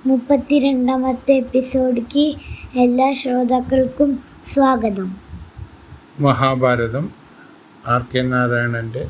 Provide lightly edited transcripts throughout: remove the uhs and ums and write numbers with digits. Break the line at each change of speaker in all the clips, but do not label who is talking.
32ാമത്തെ episodic എല്ലാ ശ്രോതാക്കൾക്കും സ്വാഗതം.
മഹാഭാരതം ആർ.കെ. നാരായണൻ്റെ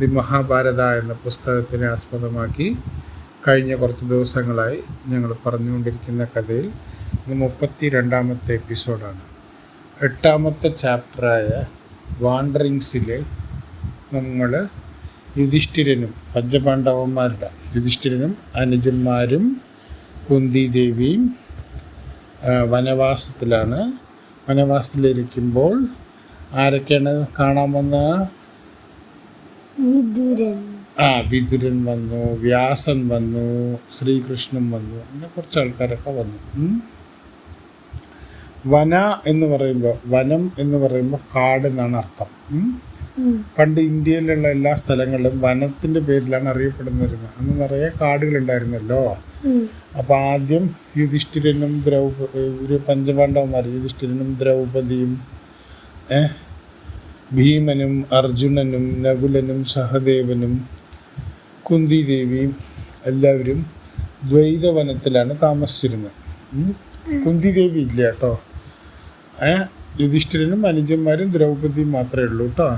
ദി മഹാഭാരത എന്ന പുസ്തകത്തിനെ ആസ്പദമാക്കി കഴിഞ്ഞ കുറച്ച് ദിവസങ്ങളായി ഞങ്ങൾ പറഞ്ഞുകൊണ്ടിരിക്കുന്ന കഥയിൽ ഇത് 32ാമത്തെ എപ്പിസോഡാണ്. 8ാമത്തെ ചാപ്റ്ററായ വാണ്ടറിങ്സിൽ നമ്മൾ യുധിഷ്ഠിരനും പഞ്ചപാണ്ഡവന്മാരുടെ യുധിഷ്ഠിരനും അനുജന്മാരും കുന്തിദേവിയും വനവാസത്തിലാണ്. വനവാസത്തിലിരിക്കുമ്പോൾ ആരൊക്കെയാണ് കാണാൻ വന്ന? വിതുരൻ വന്നു, വ്യാസൻ വന്നു, ശ്രീകൃഷ്ണൻ വന്നു, അങ്ങനെ കുറച്ച് ആൾക്കാരൊക്കെ വന്നു. വന എന്ന് പറയുമ്പോൾ വനം എന്ന് പറയുമ്പോൾ കാട് എന്നാണ് അർത്ഥം. പണ്ട് ഇന്ത്യയിലുള്ള എല്ലാ സ്ഥലങ്ങളിലും വനത്തിൻ്റെ പേരിലാണ് അറിയപ്പെടുന്നിരുന്നത്. അന്ന് നിറയെ കാടുകളുണ്ടായിരുന്നല്ലോ. അപ്പോൾ ആദ്യം യുധിഷ്ഠിരനും ഒരു പഞ്ചപാണ്ഡവന്മാർ യുധിഷ്ഠിരനും ദ്രൗപദിയും ഭീമനും അർജുനനും നകുലനും സഹദേവനും കുന്തിദേവിയും എല്ലാവരും ദ്വൈതവനത്തിലാണ് താമസിച്ചിരുന്നത്. കുന്തിദേവി ഇല്ല കേട്ടോ. യുധിഷ്ഠിരനും അനുജന്മാരും ദ്രൗപദിയും മാത്രമേ ഉള്ളൂ കേട്ടോ.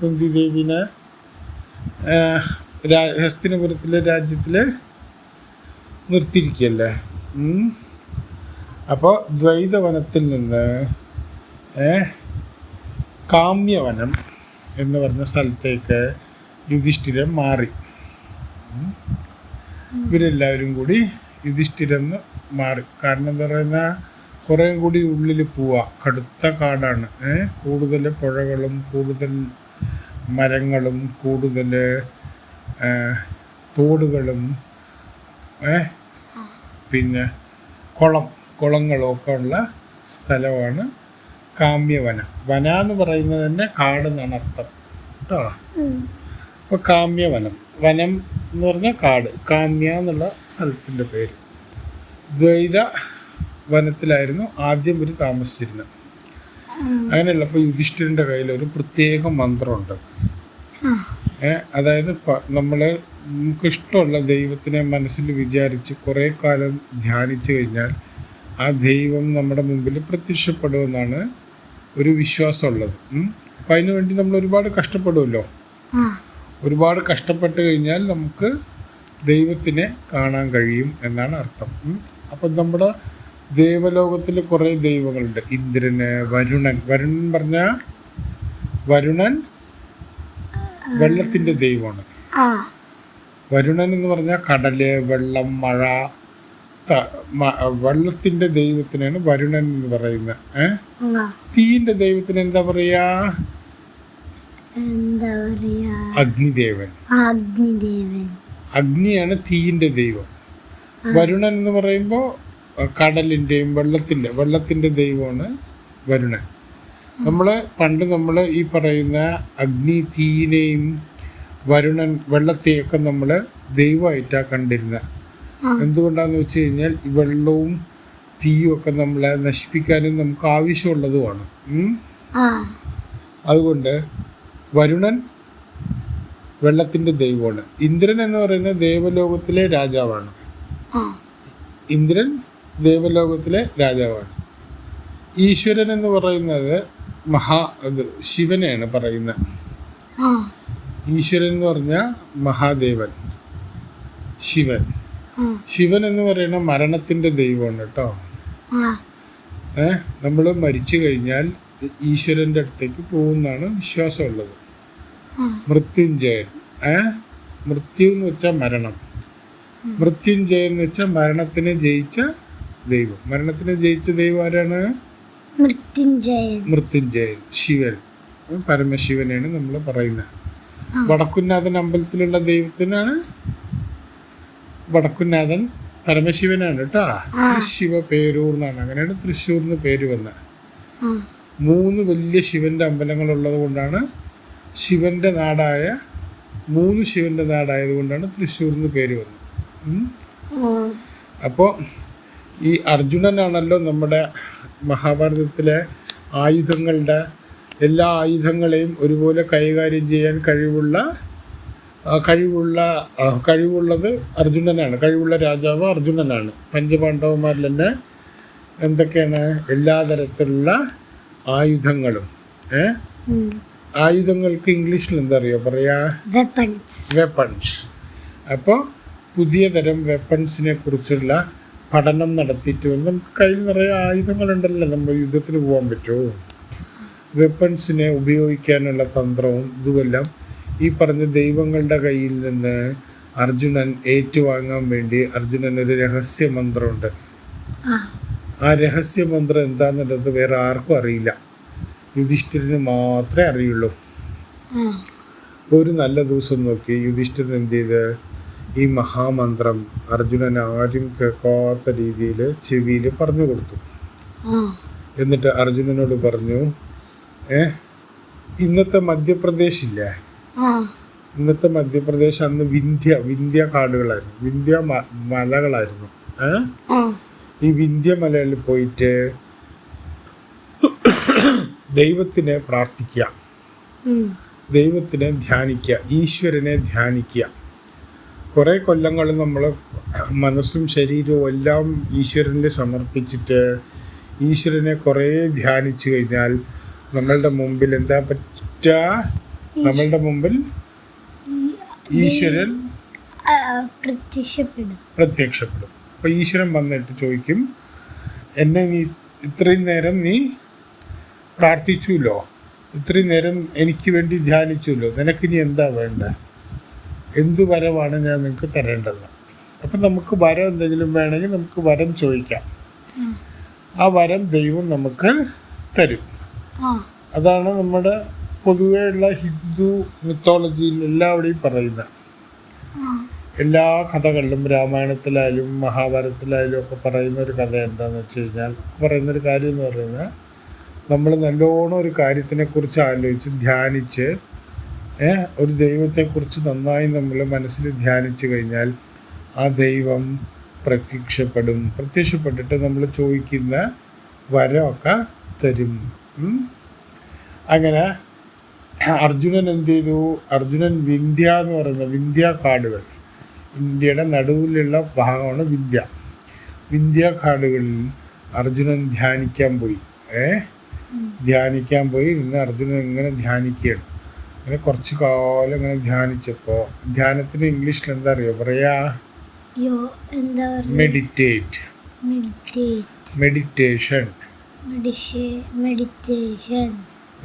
കുന്തിദേവിനെ ഹസ്തിനപുരത്തിലെ രാജ്യത്തിൽ നിർത്തിയിരിക്കുകയല്ലേ. അപ്പോൾ ദ്വൈതവനത്തിൽ നിന്ന് കാമ്യവനം എന്ന് പറഞ്ഞ സ്ഥലത്തേക്ക് യുധിഷ്ഠിരൻ മാറി. ഇവരെല്ലാവരും കൂടി യുധിഷ്ഠിരന്ന് മാറി. കാരണം എന്താ പറയുന്ന, കുറേ കൂടി ഉള്ളിൽ പോവുക. കടുത്ത കാടാണ്. കൂടുതൽ പുഴകളും കൂടുതൽ മരങ്ങളും കൂടുതൽ തോടുകളും പിന്നെ കുളങ്ങളും ഒക്കെ ഉള്ള സ്ഥലമാണ് കാമ്യവനം. വന എന്ന് പറയുന്നത് തന്നെ കാട് എന്നാണ് അർത്ഥം കേട്ടോ. അപ്പോൾ കാമ്യവനം, വനം എന്ന് പറഞ്ഞാൽ കാട്, കാമ്യ എന്നുള്ള സ്ഥലത്തിൻ്റെ പേര്. ദ്വൈത വനത്തിലായിരുന്നു ആദ്യം ഇവർ താമസിച്ചിരുന്നത്. അങ്ങനെയുള്ളപ്പോൾ യുധിഷ്ഠിരൻ്റെ കയ്യിൽ ഒരു പ്രത്യേക മന്ത്രമുണ്ട്. അതായത് നമുക്കിഷ്ടമുള്ള ദൈവത്തിനെ മനസ്സിൽ വിചാരിച്ച് കുറേ കാലം ധ്യാനിച്ചു കഴിഞ്ഞാൽ ആ ദൈവം നമ്മുടെ മുമ്പിൽ പ്രത്യക്ഷപ്പെടുമെന്നാണ് ഒരു വിശ്വാസമുള്ളത്. അപ്പം അതിനു വേണ്ടി നമ്മൾ ഒരുപാട് കഷ്ടപ്പെടുമല്ലോ. ഒരുപാട് കഷ്ടപ്പെട്ട് കഴിഞ്ഞാൽ നമുക്ക് ദൈവത്തിനെ കാണാൻ കഴിയും എന്നാണ് അർത്ഥം. അപ്പം നമ്മുടെ ദേവലോകത്തിൽ കുറേ ദൈവങ്ങളുണ്ട്. ഇന്ദ്രന്, വരുണൻ പറഞ്ഞാൽ വരുണൻ വെള്ളത്തിൻ്റെ ദൈവമാണ്. വരുണൻ എന്ന് പറഞ്ഞാൽ കടല്, വെള്ളം, മഴ, വെള്ളത്തിൻ്റെ ദൈവത്തിനാണ് വരുണൻ എന്ന് പറയുന്നത്. തീയിൻ്റെ ദൈവത്തിന് എന്താ പറയാ? അഗ്നിദേവൻ. അഗ്നിയാണ് തീയിൻ്റെ ദൈവം. വരുണൻ എന്ന് പറയുമ്പോൾ കടലിൻ്റെയും വെള്ളത്തിൻ്റെ ദൈവമാണ് വരുണൻ. നമ്മൾ ഈ പറയുന്ന അഗ്നി, തീയിനെയും വരുണൻ, വെള്ളത്തെയൊക്കെ നമ്മൾ ദൈവമായിട്ടാണ് കണ്ടിരുന്നത്. എന്തുകൊണ്ടാണെന്ന് വെച്ച് കഴിഞ്ഞാൽ ഈ വെള്ളവും തീയും ഒക്കെ നമ്മളെ നശിപ്പിക്കാനും നമുക്ക് ആവശ്യമുള്ളതുമാണ്. അതുകൊണ്ട് വരുണൻ വെള്ളത്തിൻ്റെ ദൈവമാണ്. ഇന്ദ്രൻ എന്ന് പറയുന്നത് ദേവലോകത്തിലെ രാജാവാണ്. ഇന്ദ്രൻ ദേവലോകത്തിലെ രാജാവാണ്. ഈശ്വരൻ എന്ന് പറയുന്നത് ശിവനെയാണ് പറയുന്നത്. ഈശ്വരൻ എന്ന് പറഞ്ഞാൽ മഹാദേവൻ, ശിവൻ. ശിവൻ എന്ന് പറയുന്ന മരണത്തിൻ്റെ ദൈവമാണ് കേട്ടോ. നമ്മൾ മരിച്ചു കഴിഞ്ഞാൽ ഈശ്വരൻ്റെ അടുത്തേക്ക് പോകുന്നതാണ് വിശ്വാസമുള്ളത്. മൃത്യുഞ്ജയൻ, മൃത്യു എന്ന് വെച്ചാൽ മരണം. മൃത്യുഞ്ജയൻ എന്ന് വെച്ചാൽ മരണത്തിനെ ജയിച്ച ദൈവം. മരണത്തിനെ ജയിച്ച ദൈവം ആരാണ്? മൃത്യുഞ്ജയൻ, ശിവൻ, പരമശിവനാണ് നമ്മൾ പറയുന്നത്. വടക്കുന്നാഥൻ അമ്പലത്തിലുള്ള ദൈവത്തിനാണ് വടക്കുന്നാഥൻ പരമശിവനാണ് കേട്ടോ. ശിവപേരൂർ എന്നാണ്, അങ്ങനെയാണ് തൃശ്ശൂർന്ന് പേര് വന്നത്. 3 വലിയ ശിവന്റെ അമ്പലങ്ങളുള്ളത് കൊണ്ടാണ് ശിവന്റെ നാടായ 3 ശിവന്റെ നാടായത് കൊണ്ടാണ് തൃശ്ശൂർന്ന് പേര് വന്നത്. അപ്പോൾ ഈ അർജുനനാണല്ലോ നമ്മുടെ മഹാഭാരതത്തിലെ എല്ലാ ആയുധങ്ങളെയും ഒരുപോലെ കൈകാര്യം ചെയ്യാൻ കഴിവുള്ള കഴിവുള്ളത് അർജുനനാണ്. കഴിവുള്ള രാജാവ് അർജുനനാണ്. പഞ്ചപാണ്ഡവന്മാരിൽ തന്നെ എന്തൊക്കെയാണ്? എല്ലാ തരത്തിലുള്ള ആയുധങ്ങളും. ആയുധങ്ങൾക്ക് ഇംഗ്ലീഷിൽ എന്താ അറിയോ പറയാ? വെപ്പൺസ്. അപ്പോൾ പുതിയ തരം വെപ്പൺസിനെ കുറിച്ചുള്ള പഠനം നടത്തിയിട്ട് നമുക്ക് കയ്യിൽ നിറയെ ആയുധങ്ങളുണ്ടല്ലോ, നമ്മൾ യുദ്ധത്തിന് പോകാൻ പറ്റുമോ? വെപ്പൺസിനെ ഉപയോഗിക്കാനുള്ള തന്ത്രവും ഇതുമെല്ലാം ഈ പറഞ്ഞ ദൈവങ്ങളുടെ കയ്യിൽ നിന്ന് അർജുനൻ ഏറ്റുവാങ്ങാൻ വേണ്ടി അർജുനൻ ഒരു രഹസ്യമന്ത്രമുണ്ട്. ആ രഹസ്യമന്ത്രം എന്താണെന്നുള്ളത് വേറെ ആർക്കും അറിയില്ല, യുധിഷ്ഠിരന് മാത്രമേ അറിയുള്ളൂ. ഒരു നല്ല ദിവസം നോക്കി യുധിഷ്ഠിരൻ എന്ത് ചെയ്ത് ഈ മഹാമന്ത്രം അർജുനൻ ആരും കേൾക്കാത്ത രീതിയിൽ ചെവിയിൽ പറഞ്ഞു കൊടുത്തു. എന്നിട്ട് അർജുനനോട് പറഞ്ഞു, ഇന്നത്തെ മധ്യപ്രദേശില്ലേ, ഇന്നത്തെ മധ്യപ്രദേശ് അന്ന് വിന്ധ്യ കാടുകളായിരുന്നു, വിന്ധ്യ മലകളായിരുന്നു. ഈ വിന്ധ്യ മലയിൽ പോയിട്ട് ദൈവത്തിനെ പ്രാർത്ഥിക്കുക, ദൈവത്തിനെ ധ്യാനിക്കുക, ഈശ്വരനെ ധ്യാനിക്കുക. കുറേ കൊല്ലങ്ങൾ നമ്മൾ മനസ്സും ശരീരവും എല്ലാം ഈശ്വരനെ സമർപ്പിച്ചിട്ട് ഈശ്വരനെ കുറേ ധ്യാനിച്ചു കഴിഞ്ഞാൽ നമ്മളുടെ മുമ്പിൽ എന്താ പറ്റുക? നമ്മളുടെ മുമ്പിൽ ഈശ്വരൻ പ്രത്യക്ഷപ്പെടും. അപ്പോൾ ഈശ്വരൻ വന്നിട്ട് ചോദിക്കും, എന്നെ നീ ഇത്രയും നേരം നീ പ്രാർത്ഥിച്ചുല്ലോ, ഇത്രയും നേരം എനിക്ക് വേണ്ടി ധ്യാനിച്ചുല്ലോ, നിനക്കിനി എന്താ വേണ്ടത്? എന്തു വരമാണ് ഞാൻ നിങ്ങൾക്ക് തരേണ്ടത്? അപ്പം നമുക്ക് വരം എന്തെങ്കിലും വേണമെങ്കിൽ നമുക്ക് വരം ചോദിക്കാം. ആ വരം ദൈവം നമുക്ക് തരും. അതാണ് നമ്മുടെ പൊതുവെയുള്ള ഹിന്ദു മിത്തോളജിയിൽ എല്ലാവിടെയും പറയുന്നത്. എല്ലാ കഥകളിലും രാമായണത്തിലായാലും മഹാഭാരതത്തിലായാലും ഒക്കെ പറയുന്ന ഒരു കഥ എന്താണെന്ന് വെച്ച് കഴിഞ്ഞാൽ, പറയുന്നൊരു കാര്യം എന്ന് പറയുന്നത്, നമ്മൾ നല്ലോണം ഒരു കാര്യത്തിനെക്കുറിച്ച് ആലോചിച്ച് ധ്യാനിച്ച് ഒരു ദൈവത്തെക്കുറിച്ച് നന്നായി നമ്മൾ മനസ്സിൽ ധ്യാനിച്ചു കഴിഞ്ഞാൽ ആ ദൈവം പ്രത്യക്ഷപ്പെട്ടിട്ട് നമ്മൾ ചോദിക്കുന്ന വരമൊക്കെ തരും. അങ്ങനെ അർജുനൻ എന്ത് ചെയ്തു? അർജുനൻ വിന്ധ്യ എന്ന് പറയുന്ന വിന്ധ്യ കാടുകൾ, ഇന്ത്യയുടെ നടുവിലുള്ള ഭാഗമാണ് വിന്ധ്യ കാടുകളിൽ അർജുനൻ ധ്യാനിക്കാൻ പോയി. ഇന്ന് അർജുനൻ ഇങ്ങനെ ധ്യാനിക്കുകയാണ്. അങ്ങനെ കുറച്ച് കാലം ഇങ്ങനെ ധ്യാനിച്ചപ്പോൾ, ധ്യാനത്തിന് ഇംഗ്ലീഷിൽ എന്താ അറിയോ പറയാ?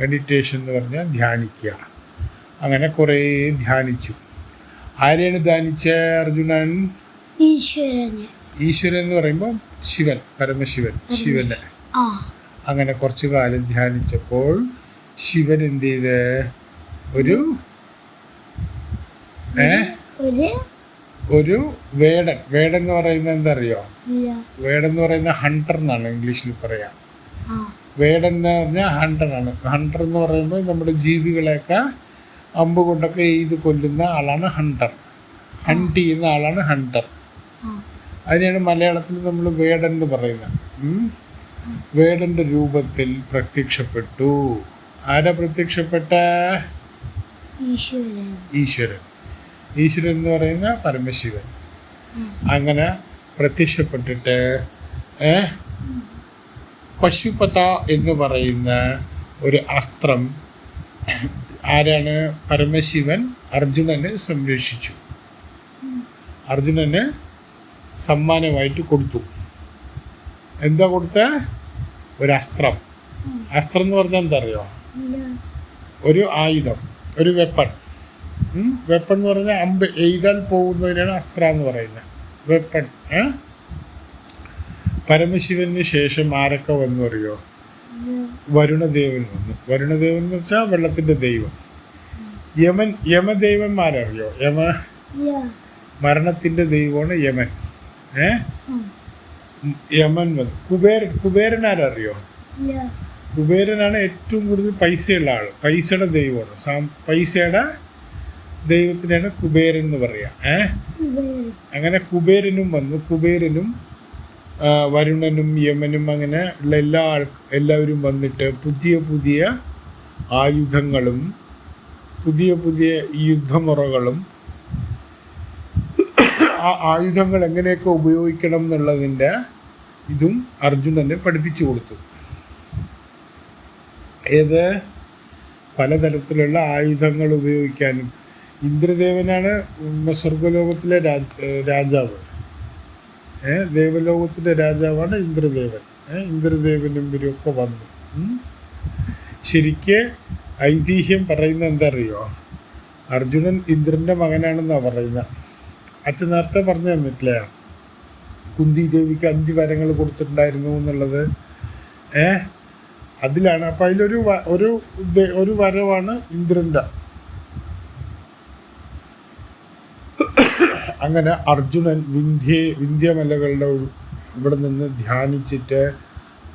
മെഡിറ്റേഷൻ എന്ന് പറഞ്ഞാൽ ധ്യാനിക്കുക. അങ്ങനെ കുറേ ധ്യാനിച്ചു. ആരെയാണ് ധ്യാനിച്ച അർജുനൻ? ഈശ്വരൻ എന്ന് പറയുമ്പോൾ ശിവൻ, പരമശിവൻ, ശിവനെ. അങ്ങനെ കുറച്ചു കാലം ധ്യാനിച്ചപ്പോൾ ശിവൻ എന്ത് ചെയ്ത് ഒരു വേടൻ എന്ന് പറയുന്നത് എന്താ അറിയോ? വേടൻ എന്ന് പറയുന്ന ഹണ്ടർ എന്നാണ് ഇംഗ്ലീഷിൽ പറയാം. വേടൻ എന്ന് പറഞ്ഞാൽ ഹണ്ടറാണ്. ഹണ്ടർ എന്ന് പറയുമ്പോൾ നമ്മുടെ ജീവികളെയൊക്കെ അമ്പ് കൊണ്ടൊക്കെ എയ്ത് കൊല്ലുന്ന ആളാണ് ഹണ്ടർ. ഹണ്ട് ചെയ്യുന്ന ആളാണ് ഹണ്ടർ. അതിനെയാണ് മലയാളത്തിൽ നമ്മൾ വേടൻ എന്ന് പറയുന്നത്. വേടൻ്റെ രൂപത്തിൽ പ്രത്യക്ഷപ്പെട്ടു. ആരാ പ്രത്യക്ഷപ്പെട്ട? ഈശ്വരൻ എന്ന് പറയുന്ന പരമശിവൻ. അങ്ങനെ പ്രത്യക്ഷപ്പെട്ടിട്ട് പശുപത എന്ന് പറയുന്ന ഒരു അസ്ത്രം ആരാണ്? പരമശിവൻ അർജുനന് സംരക്ഷിച്ചു. അർജുനന് സമ്മാനമായിട്ട് കൊടുത്തു. എന്താ കൊടുത്ത? ഒരു അസ്ത്രം. അസ്ത്രം എന്ന് പറഞ്ഞാൽ എന്താ അറിയോ? ഒരു ആയുധം, ഒരു വെപ്പൺ. വെപ്പൺ എന്ന് പറഞ്ഞാൽ അമ്പ് എയ്താൽ പോകുന്നതിനാണ് അസ്ത്രം എന്ന് പറയുന്നത്. വെപ്പൺ. പരമശിവന് ശേഷം ആരൊക്കെ വന്നു അറിയോ? വരുണദേവൻ വന്നു. വരുണദേവൻ എന്ന് വെച്ചാൽ വെള്ളത്തിൻ്റെ ദൈവം. യമദേവന്മാരറിയോ? മരണത്തിൻ്റെ ദൈവമാണ് യമൻ. യമൻ വന്നു. കുബേരൻ ആരറിയോ? കുബേരനാണ് ഏറ്റവും കൂടുതൽ പൈസയുള്ള ആൾ. പൈസയുടെ ദൈവമാണ്. പൈസയുടെ ദൈവത്തിനാണ് കുബേരൻ എന്ന് പറയാം. അങ്ങനെ കുബേരനും വന്നു. കുബേരനും വരുണനും യമനും അങ്ങനെ ഉള്ള എല്ലാവരും വന്നിട്ട് പുതിയ പുതിയ ആയുധങ്ങളും പുതിയ പുതിയ യുദ്ധമുറകളും ആ ആയുധങ്ങൾ എങ്ങനെയൊക്കെ ഉപയോഗിക്കണം എന്നുള്ളതിൻ്റെ ഇതും അർജുനനെ പഠിപ്പിച്ചു കൊടുത്തു. ഏത് പലതരത്തിലുള്ള ആയുധങ്ങൾ ഉപയോഗിക്കാനും. ഇന്ദ്രദേവനാണ് സ്വർഗലോകത്തിലെ രാജാവ്. ദേവലോകത്തിലെ രാജാവാണ് ഇന്ദ്രദേവൻ. ഇന്ദ്രദേവനും ഇവരൊക്കെ വന്നു. ശരിക്ക് ഐതിഹ്യം പറയുന്നത് എന്താ അറിയോ? അർജുനൻ ഇന്ദ്രൻ്റെ മകനാണെന്നാണ് പറയുന്നത്. അച്ഛൻ നേരത്തെ പറഞ്ഞു തന്നിട്ടില്ല, കുന്തി ദേവിക്ക് 5 വരങ്ങൾ കൊടുത്തിട്ടുണ്ടായിരുന്നു എന്നുള്ളത്. അതിലാണ്. അപ്പം അതിലൊരു ഒരു വരവാണ് ഇന്ദ്രൻ്റെ. അങ്ങനെ അർജുനൻ വിന്ധ്യമലകളുടെ ഇവിടെ നിന്ന് ധ്യാനിച്ചിട്ട്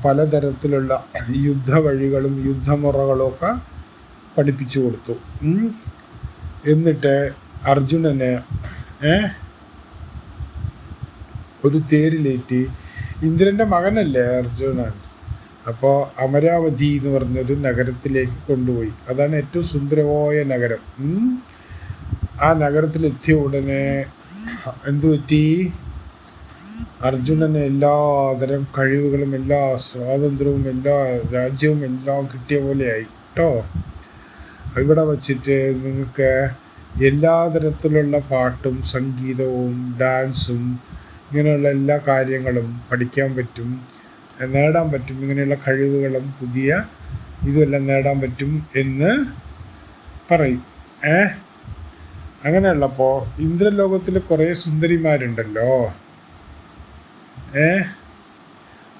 പലതരത്തിലുള്ള യുദ്ധവഴികളും യുദ്ധമുറകളും ഒക്കെ പഠിപ്പിച്ചു കൊടുത്തു. എന്നിട്ട് അർജുനനെ ഒരു തേരിലേറ്റി, ഇന്ദ്രൻ്റെ മകനല്ലേ അർജുനൻ, അപ്പോൾ അമരാവതി എന്ന് പറഞ്ഞൊരു നഗരത്തിലേക്ക് കൊണ്ടുപോയി. അതാണ് ഏറ്റവും സുന്ദരമായ നഗരം. ആ നഗരത്തിലെത്തിയ ഉടനെ എന്തു പറ്റി? അർജുനന് എല്ലാതരം കഴിവുകളും എല്ലാ സ്വാതന്ത്ര്യവും എല്ലാ രാജ്യവും എല്ലാം കിട്ടിയ പോലെയായി കേട്ടോ. ഇവിടെ വച്ചിട്ട് നിങ്ങൾക്ക് എല്ലാ തരത്തിലുള്ള പാട്ടും സംഗീതവും ഡാൻസും ഇങ്ങനെയുള്ള എല്ലാ കാര്യങ്ങളും പഠിക്കാൻ പറ്റും, നേടാൻ പറ്റും. ഇങ്ങനെയുള്ള കഴിവുകളും പുതിയ ഇതുമെല്ലാം നേടാൻ പറ്റും എന്ന് പറയും. അങ്ങനെയുള്ളപ്പോൾ ഇന്ദ്രലോകത്തിൽ കുറേ സുന്ദരിമാരുണ്ടല്ലോ.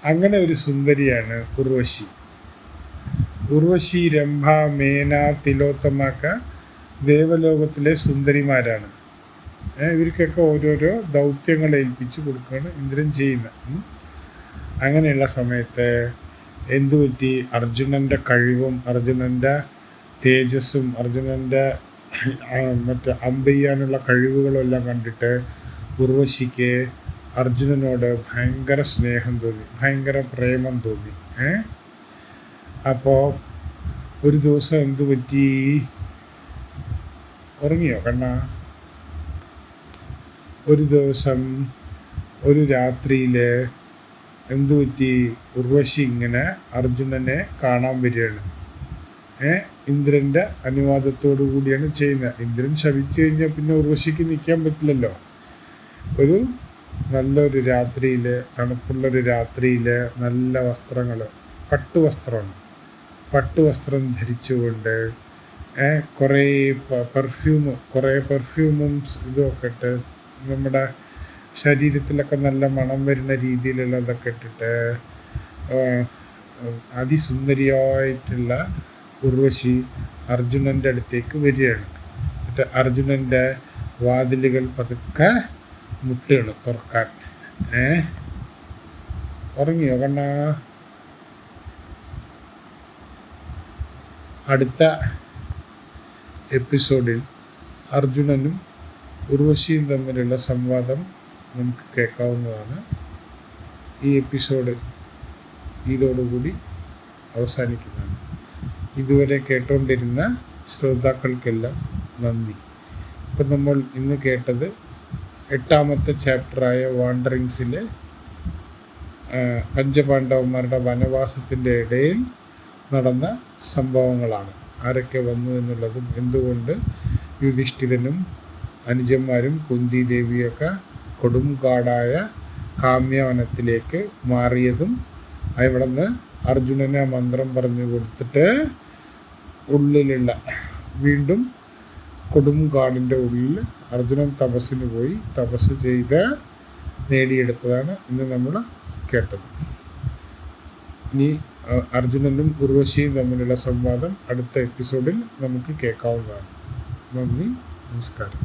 അങ്ങനെ ഒരു സുന്ദരിയാണ് ഉർവശി. ഉർവശി, രംഭ, മേന, തിലോത്തമൊക്കെ ദേവലോകത്തിലെ സുന്ദരിമാരാണ്. ഇവർക്കൊക്കെ ഓരോരോ ദൗത്യങ്ങൾ ഏൽപ്പിച്ച് കൊടുക്കുകയാണ് ഇന്ദ്രൻ ചെയ്യുന്നത്. അങ്ങനെയുള്ള സമയത്ത് എന്തു പറ്റി? അർജുനൻ്റെ കഴിവും അർജുനൻ്റെ തേജസ്സും അർജുനൻ്റെ മറ്റേ അമ്പെയ്യാനുള്ള കഴിവുകളും എല്ലാം കണ്ടിട്ട് ഉർവശിക്ക് അർജുനനോട് ഭയങ്കര സ്നേഹം തോന്നി, ഭയങ്കര പ്രേമം തോന്നി. അപ്പോൾ ഒരു ദിവസം എന്തു പറ്റി? ഉറങ്ങിയോ കണ്ണാ? ഒരു ദിവസം ഒരു രാത്രിയിൽ എന്തു പറ്റി? ഉർവശി ഇങ്ങനെ അർജുനനെ കാണാൻ വരികയാണ്. ഇന്ദ്രൻ്റെ അനുവാദത്തോടു കൂടിയാണ് ചെയ്യുന്നത്. ഇന്ദ്രൻ ശപിച്ചു കഴിഞ്ഞാൽ പിന്നെ ഉർവശിക്ക് നിൽക്കാൻ പറ്റില്ലല്ലോ. ഒരു നല്ലൊരു രാത്രിയിൽ, തണുപ്പുള്ളൊരു രാത്രിയിൽ നല്ല വസ്ത്രങ്ങൾ, പട്ടുവസ്ത്രമാണ്, പട്ടുവസ്ത്രം ധരിച്ചുകൊണ്ട് കുറേ പെർഫ്യൂമും ഇതുമൊക്കെ ഇട്ട് നമ്മുടെ ശരീരത്തിലൊക്കെ നല്ല മണം വരുന്ന രീതിയിലുള്ളതൊക്കെ ഇട്ടിട്ട് അതിസുന്ദരിയായിട്ടുള്ള ഉർവശി അർജുനൻ്റെ അടുത്തേക്ക് വരികയാണ്. എന്നിട്ട് അർജുനൻ്റെ വാതിലുകൾ പതുക്കെ മുട്ടുകയാണ് തുറക്കാൻ. ഉറങ്ങിയോ കണ്ണാ? അടുത്ത എപ്പിസോഡിൽ അർജുനനും ഉർവശിയും തമ്മിലുള്ള സംവാദം നമുക്ക് കേൾക്കാവുന്നതാണ്. ഈ എപ്പിസോഡ് ഇതോടുകൂടി അവസാനിക്കുന്നതാണ്. ഇതുവരെ കേട്ടുകൊണ്ടിരുന്ന ശ്രോതാക്കൾക്കെല്ലാം നന്ദി. ഇപ്പം നമ്മൾ ഇന്ന് കേട്ടത് 8ാമത്തെ ചാപ്റ്ററായ വാണ്ടറിങ്സിലെ പഞ്ചപാണ്ഡവന്മാരുടെ വനവാസത്തിൻ്റെ ഇടയിൽ നടന്ന സംഭവങ്ങളാണ്. ആരൊക്കെ വന്നു എന്നുള്ളതും എന്തുകൊണ്ട് യുധിഷ്ഠിരനും അനുജന്മാരും കുന്തി ദേവിയൊക്കെ കൊടുംകാടായ കാമ്യവനത്തിലേക്ക് മാറിയതും അവിടെ നിന്ന് അർജുനനെ മന്ത്രം പറഞ്ഞു കൊടുത്തിട്ട് ഉള്ളിലുള്ള വീണ്ടും കൊടുംകാടിൻ്റെ ഉള്ളിൽ അർജുനൻ തപസ്സിന് പോയി തപസ് ചെയ്ത് നേടിയെടുത്തതാണ് ഇന്ന് നമ്മൾ കേട്ടത്. ഇനി അർജുനനും ഉർവശിയും തമ്മിലുള്ള സംവാദം അടുത്ത എപ്പിസോഡിൽ നമുക്ക് കേൾക്കാവുന്നതാണ്. നന്ദി, നമസ്കാരം.